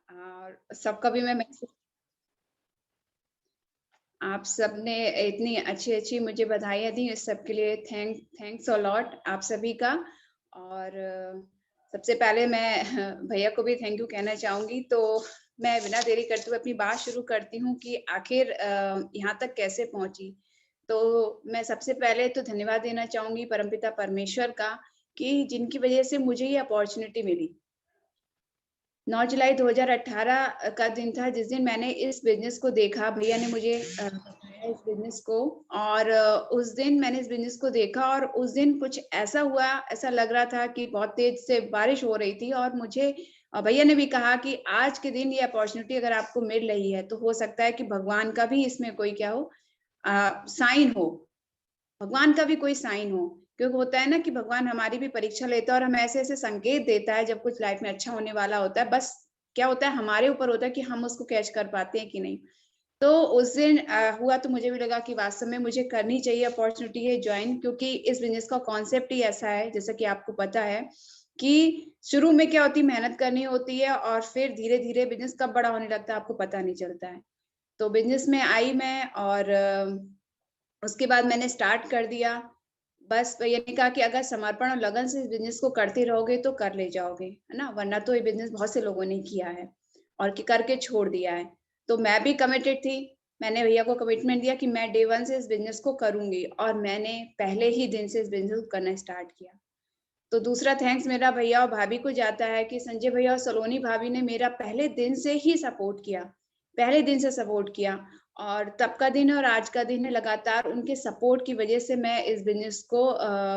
और सबका भी मैं मैसेज आप सबने इतनी अच्छी-अच्छी मुझे बधाइयाँ दी, इस सब के लिए थैंक्स अ लॉट आप सभी का। और सबसे पहले मैं भैया को भी थैंक यू कहना चाहूँगी। तो मैं बिना देरी करते हुए अपनी बात शुरू करती हूँ कि आखिर यहाँ तक कैसे पहुँची। तो मैं सबसे पहले तो धन्यवाद देना चाहूँगी परमपिता परमेश्वर का कि जिनकी वजह से मुझे ये अपॉर्च्युनिटी मिली। 9 जुलाई 2018 का दिन था जिस दिन मैंने इस बिज़नेस को देखा, भैया ने मुझे बताया इस बिज़नेस को। और उस दिन मैंने इस बिज़नेस को देखा और उस दिन कुछ ऐसा हुआ, ऐसा लग रहा था कि बहुत तेज़ से बारिश हो रही थी और मुझे भैया ने भी कहा कि आज के दिन ये अपॉर्च्युनिटी अगर आपको मिल रही है, तो हो सकता है कि भगवान का भी इसमें कोई क्या हो साइन हो। भगवान का भी कोई साइन हो। क्योंकि होता है ना कि भगवान हमारी भी परीक्षा लेता है और हमें ऐसे-ऐसे संकेत देता है जब कुछ लाइफ में अच्छा होने वाला होता है। बस क्या होता है हमारे ऊपर होता है कि हम उसको कैच कर पाते हैं कि नहीं। तो उस दिन हुआ तो मुझे भी लगा कि वास्तव में मुझे करनी चाहिए अपॉर्च्युनिटी है जॉइन, क्योंकि इस बिज़नेस का कॉन्सेप्ट ही ऐसा है जैसा कि आपको पता है कि शुरू में क्या होती है मेहनत करनी होती है और फिर धीरे-धीरे बिज़नेस कब बड़ा होने लगता है आपको पता नहीं चलता है। तो बिज़नेस में आई मैं और उसके बाद मैंने स्टार्ट कर दिया। बस भैया ने कहा कि अगर समर्पण और लगन से इस बिज़नेस को करते रहोगे तो कर ले जाओगे, है ना? वरना तो ये बिज़नेस बहुत से लोगों ने किया है और कि करके छोड़ दिया है। तो मैं भी कमिटेड थी। मैंने भैया को कमिटमेंट दिया कि मैं डे 1 से इस बिज़नेस को करूँगी और मैंने पहले ही दिन से इस बिज़नेस को करना स्टार्ट किया। तो दूसरा थैंक्स मेरा भैया और भाभी को जाता है कि संजय भैया और सलोनी भाभी ने मेरा पहले दिन से ही सपोर्ट किया। पहले दिन से सपोर्ट किया और तब का दिन और आज का दिन है लगातार उनके सपोर्ट की वज़ह से मैं इस बिज़नेस को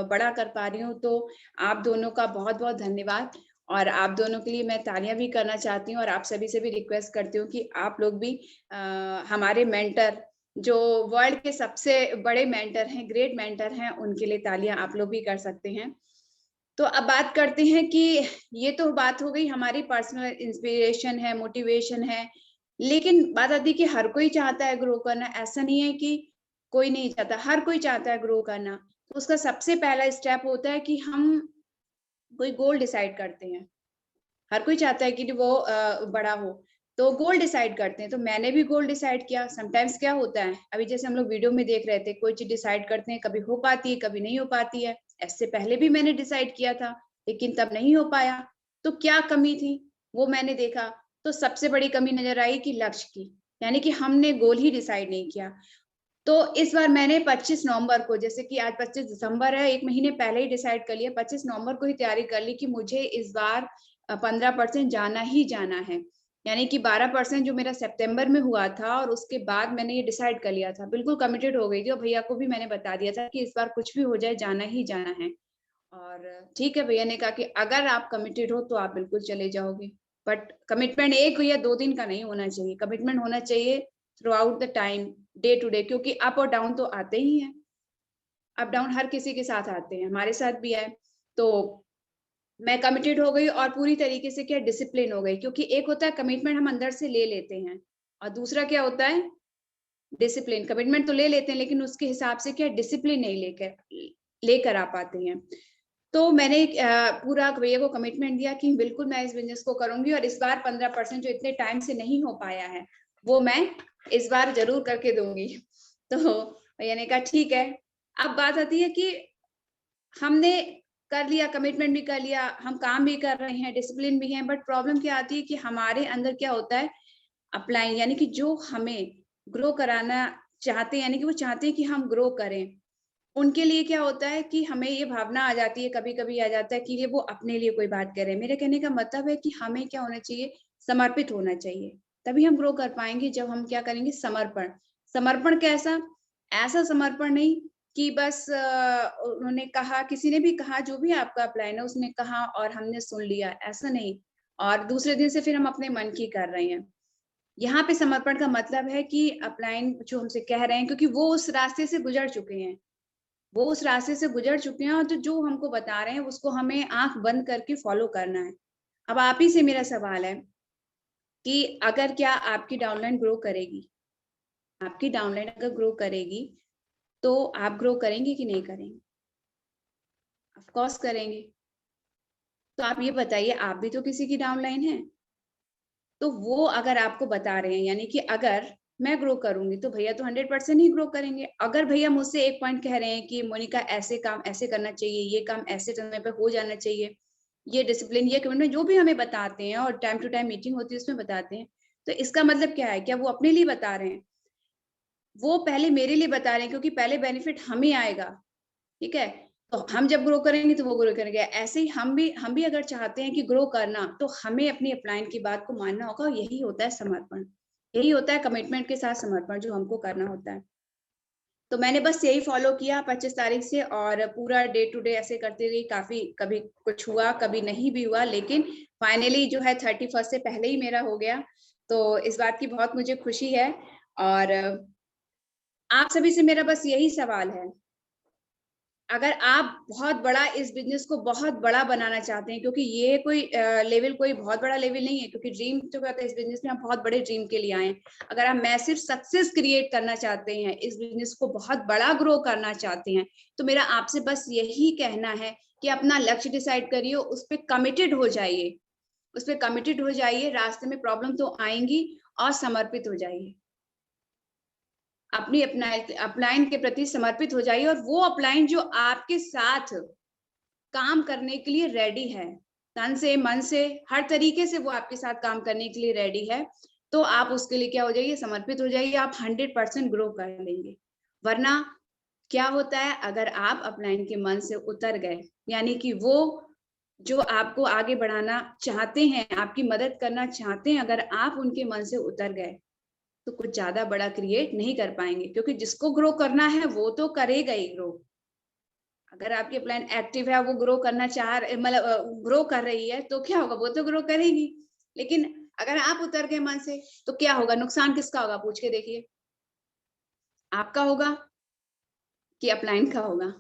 बड़ा कर पा रही हूँ। तो आप दोनों का बहुत-बहुत धन्यवाद और आप दोनों के लिए मैं तालियाँ भी करना चाहती हूँ और आप सभी से भी रिक्वेस्ट करती हूँ कि आप लोग भी अ, हमारे मेंटर जो वर्ल्ड के सबसे बड़े मेंटर हैं, ग्रेट मेंटर हैं, उनके लिए तालियाँ आप लोग भी कर सकते हैं। तो अब बात करते हैं कि ये तो बात हो गई हमारी पर्सनल इंस्पिरेशन है, मोटिवेशन है। लेकिन बात आती है कि हर कोई चाहता है ग्रो करना, ऐसा नहीं है कि कोई नहीं चाहता, हर कोई चाहता है ग्रो करना। तो उसका सबसे पहला स्टेप होता है कि हम कोई गोल डिसाइड करते हैं। हर कोई चाहता है कि वो बड़ा हो, तो गोल डिसाइड करते हैं। तो मैंने भी गोल डिसाइड किया। समटाइम्स क्या होता है, अभी जैसे हम लोग वीडियो में देख रहे थे, कोई चीज़ डिसाइड करते हैं, कभी हो पाती है, कभी नहीं हो पाती है। इससे पहले भी मैंने डिसाइड किया था, लेकिन तब नहीं हो पाया। तो क्या कमी थी, वो मैंने देखा। तो सबसे बड़ी कमी नज़र आई कि लक्ष्य की, यानी कि हमने गोल ही डिसाइड नहीं किया। तो इस बार मैंने 25 नवंबर को, जैसे कि आज 25 दिसंबर है, 1 महीने पहले ही डिसाइड कर लिया, 25 नवंबर को ही तैयारी कर ली कि मुझे इस बार 15% जाना ही जाना है। यानी कि 12% जो मेरा सितंबर में हुआ था और उसके बाद मैंने ये डिसाइड कर लिया था। बिल्कुल कमिटेड हो गई थी और भैया को भी मैंने बता दिया था कि इस बार कुछ भी हो जाए, जाना ही जाना है। और ठीक है, भैया ने कहा कि अगर आप कमिटेड हो तो आप बिल्कुल चले जाओगे। बट कमिटमेंट 1 या 2 दिन का नहीं होना चाहिए, कमिटमेंट होना चाहिए throughout the time, day to day, क्योंकि अप और डाउन तो आते ही हैं। अप डाउन हर किसी के साथ आते हैं, हमारे साथ भी आए। तो मैं कमिटेड हो गई और पूरी तरीके से क्या डिसिप्लिन हो गई, क्योंकि एक होता है कमिटमेंट हम अंदर से ले लेते हैं और दूसरा क्या होता है डिसिप्लिन। कमिटमेंट तो ले लेते हैं लेकिन उसके हिसाब से क्या डिसिप्लिन नहीं लेकर लेकर आ पाते हैं। तो मैंने पूरा भैया को कमिटमेंट दिया कि बिल्कुल मैं इस बिज़नेस को करूँगी और इस बार 15% जो इतने टाइम से नहीं हो पाया है, वो मैं इस बार ज़रूर करके दूँगी। तो भैया ने कहा ठीक है। अब बात आती है कि हमने कर लिया, कमिटमेंट भी कर लिया, हम काम भी कर रहे हैं, डिसिप्लिन भी है, बट प्रॉब्लम क्या आती है कि हमारे अंदर क्या होता है अपलाइन, यानी कि जो हमें ग्रो कराना चाहते हैं, यानी कि वो चाहते हैं कि हम ग्रो करें। उनके लिए क्या होता है कि हमें ये भावना आ जाती है, कभी-कभी आ जाता है कि ये वो अपने लिए कोई बात कर रहे हैं। मेरे कहने का मतलब है कि हमें क्या होना चाहिए, समर्पित होना चाहिए। तभी हम ग्रो कर पाएँगे जब हम क्या करेंगे समर्पण। समर्पण कैसा? ऐसा समर्पण नहीं कि बस उन्होंने कहा, किसी ने भी कहा, जो भी आपका प्लान है उसने कहा और हमने सुन लिया, ऐसा नहीं। और दूसरे दिन से फिर हम अपने मन की कर रहे हैं। यहाँ पे समर्पण का मतलब है कि अपलाइन जो हमसे कह रहे हैं, क्योंकि वो उस रास्ते से गुज़र चुके हैं। वो उस रास्ते से गुज़र चुके हैं और तो जो हमको बता रहे हैं उसको हमें आँख बंद करके फ़ॉलो करना है। अब आप ही से मेरा सवाल है कि अगर क्या आपकी डाउनलाइन ग्रो करेगी? आपकी डाउनलाइन अगर ग्रो करेगी, तो आप ग्रो करेंगे कि नहीं करेंगे? ऑफ़ कोर्स करेंगे। तो आप ये बताइए, आप भी तो किसी की डाउनलाइन हैं। तो वो अगर आपको बता रहे हैं, यानी कि अगर मैं ग्रो करूंगी तो भैया तो 100% ही ग्रो करेंगे। अगर भैया मुझसे एक पॉइंट कह रहे हैं कि मोनिका ऐसे काम ऐसे करना चाहिए, ये काम ऐसे समय पे हो जाना चाहिए, ये डिसिप्लिन, ये कमिटमेंट, जो भी हमें बताते हैं और टाइम टू टाइम मीटिंग होती है उसमें बताते हैं, तो इसका मतलब क्या है? क्या वो अपने लिए बता रहे हैं? वो पहले मेरे लिए बता रहे हैं, क्योंकि पहले बेनिफिट हमें आएगा, ठीक है? तो हम जब ग्रो करेंगे तो वो ग्रो करेंगे। ऐसे ही हम भी अगर चाहते हैं कि ग्रो करना, तो हमें अपनी अपलाइन की बात को मानना होगा। यही होता है समर्पण, यही होता है कमिटमेंट के साथ समर्पण जो हमको करना होता है। तो मैंने बस यही फॉलो किया 25 तारीख से, और पूरा डे टू डे ऐसे करती रही। काफी कभी कुछ हुआ, कभी नहीं भी हुआ, लेकिन फाइनली जो है 31 से पहले ही मेरा हो गया। तो इस बात की बहुत मुझे खुशी है। और आप सभी से मेरा बस यही सवाल है, अगर आप बहुत बड़ा इस बिज़नेस को बहुत बड़ा बनाना चाहते हैं, क्योंकि ये कोई लेवल कोई बहुत बड़ा लेवल नहीं है, क्योंकि ड्रीम जो कहते हैं इस बिज़नेस में, आप बहुत बड़े ड्रीम के लिए आए हैं। अगर आप मैसिव सक्सेस क्रिएट करना चाहते हैं, इस बिज़नेस को बहुत बड़ा ग्रो करना चाहते हैं, तो मेरा आपसे बस यही कहना है कि अपना लक्ष्य डिसाइड करिए, उस पे कमिटेड हो जाइए, उस पे कमिटेड हो जाइए। रास्ते में प्रॉब्लम तो आएँगी, और समर्पित हो जाइए। अपनी अपलाइन के प्रति समर्पित हो जाइए, और वो अपलाइन जो आपके साथ काम करने के लिए रेडी है, तन से, मन से, हर तरीके से वो आपके साथ काम करने के लिए रेडी है, तो आप उसके लिए क्या हो जाइए, समर्पित हो जाइए। आप 100% ग्रो कर लेंगे। वरना क्या होता है, अगर आप अपलाइन के मन से उतर गए, यानी कि वो जो आपको आगे बढ़ाना चाहते हैं, आपकी मदद करना चाहते हैं, अगर आप उनके मन से उतर गए, तो कुछ ज्यादा बड़ा क्रिएट नहीं कर पाएंगे, क्योंकि जिसको ग्रो करना है वो तो करेगा ही ग्रो। अगर आपकी प्लान एक्टिव है, वो ग्रो करना चाह रहे, मतलब ग्रो कर रही है, तो क्या होगा, वो तो ग्रो करेगी। लेकिन अगर आप उतर गए मन से, तो क्या होगा, नुकसान किसका होगा, पूछ के देखिए। आपका होगा कि अपलाइन का होगा,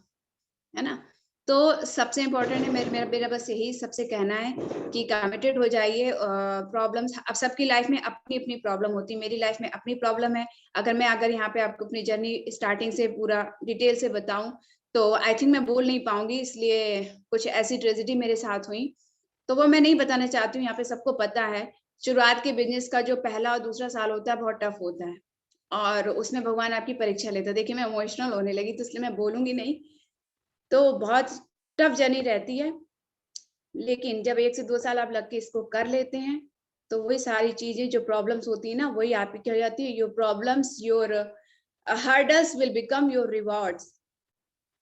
है ना? तो सबसे इम्पोर्टेंट है, मेरा मेरा बस यही सबसे कहना है कि कमिटेड हो जाइए। प्रॉब्लम्स अब सबकी लाइफ में अपनी अपनी प्रॉब्लम होती है, मेरी लाइफ में अपनी प्रॉब्लम है। अगर यहाँ पे आपको अपनी जर्नी स्टार्टिंग से पूरा डिटेल से बताऊं, तो आई थिंक मैं बोल नहीं पाऊंगी, इसलिए कुछ ऐसी ट्रेजेडी मेरे साथ हुई, तो वो मैं नहीं बताना चाहती हूँ। यहाँ पे सबको पता है, शुरुआत के बिजनेस का जो पहला और दूसरा साल होता है, बहुत टफ होता है, और उसमें भगवान आपकी परीक्षा लेता है। देखिए, मैं इमोशनल होने लगी, तो इसलिए मैं बोलूंगी नहीं। तो बहुत टफ जर्नी रहती है, लेकिन जब 1 से 2 साल आप लग के इसको कर लेते हैं, तो वही सारी चीजें जो प्रॉब्लम्स होती है ना, वही आपकी क्या हो जाती है, your problems, your hurdles will become your rewards.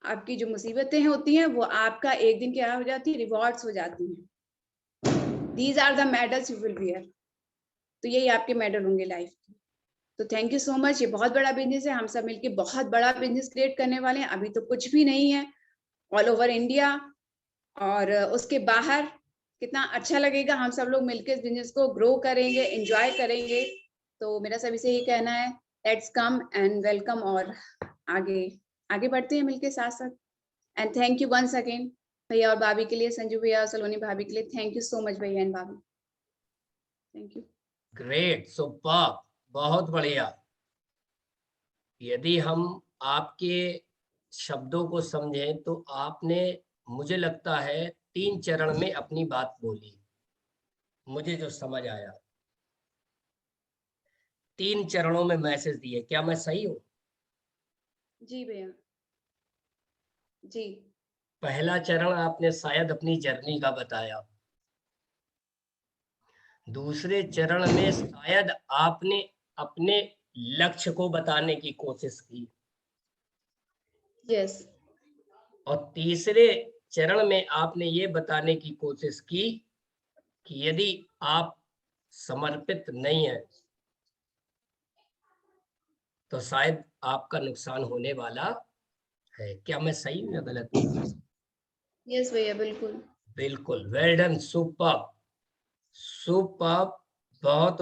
आपकी जो मुसीबतें होती हैं, वो आपका एक दिन क्या हो जाती है, रिवॉर्ड्स हो जाती हैं। These are the medals you will wear. तो यही आपके मेडल होंगे लाइफ के। तो थैंक यू सो मच। ये बहुत बड़ा बिजनेस है, हम सब मिलके बहुत बड़ा बिजनेस क्रिएट करने वाले हैं। अभी तो कुछ भी नहीं है, ऑल ओवर इंडिया और उसके बाहर कितना अच्छा लगेगा। हम सब लोग मिलकर इस बिजनेस को ग्रो करेंगे, एंजॉय करेंगे। तो मेरा सभी से ही कहना है, लेट्स कम एंड वेलकम, और आगे आगे बढ़ते हैं मिलके साथ साथ। And thank you once again भैया और भाभी के लिए, संजू भैया और सलोनी भाभी के लिए। थैंक यू सो मच भैया एंड भाभी, थैंक यू। ग्रेट, सुपर, बहुत बढ़िया। यदि हम आपके शब्दों को समझें तो आपने, मुझे लगता है, 3 चरण में अपनी बात बोली। मुझे जो समझ आया, 3 चरणों में मैसेज दिए। क्या मैं सही हूं? जी भैया, जी। पहला चरण आपने शायद अपनी जर्नी का बताया। दूसरे चरण में शायद आपने अपने लक्ष्य को बताने की कोशिश की। यस। और तीसरे चरण में आपने ये बताने की कोशिश की कि यदि आप समर्पित नहीं है, तो शायद आपका नुकसान होने वाला है। क्या मैं सही हूं या गलत? यस भैया, बिल्कुल। बिल्कुल, वेल डन, सुपर, सुपर, बहुत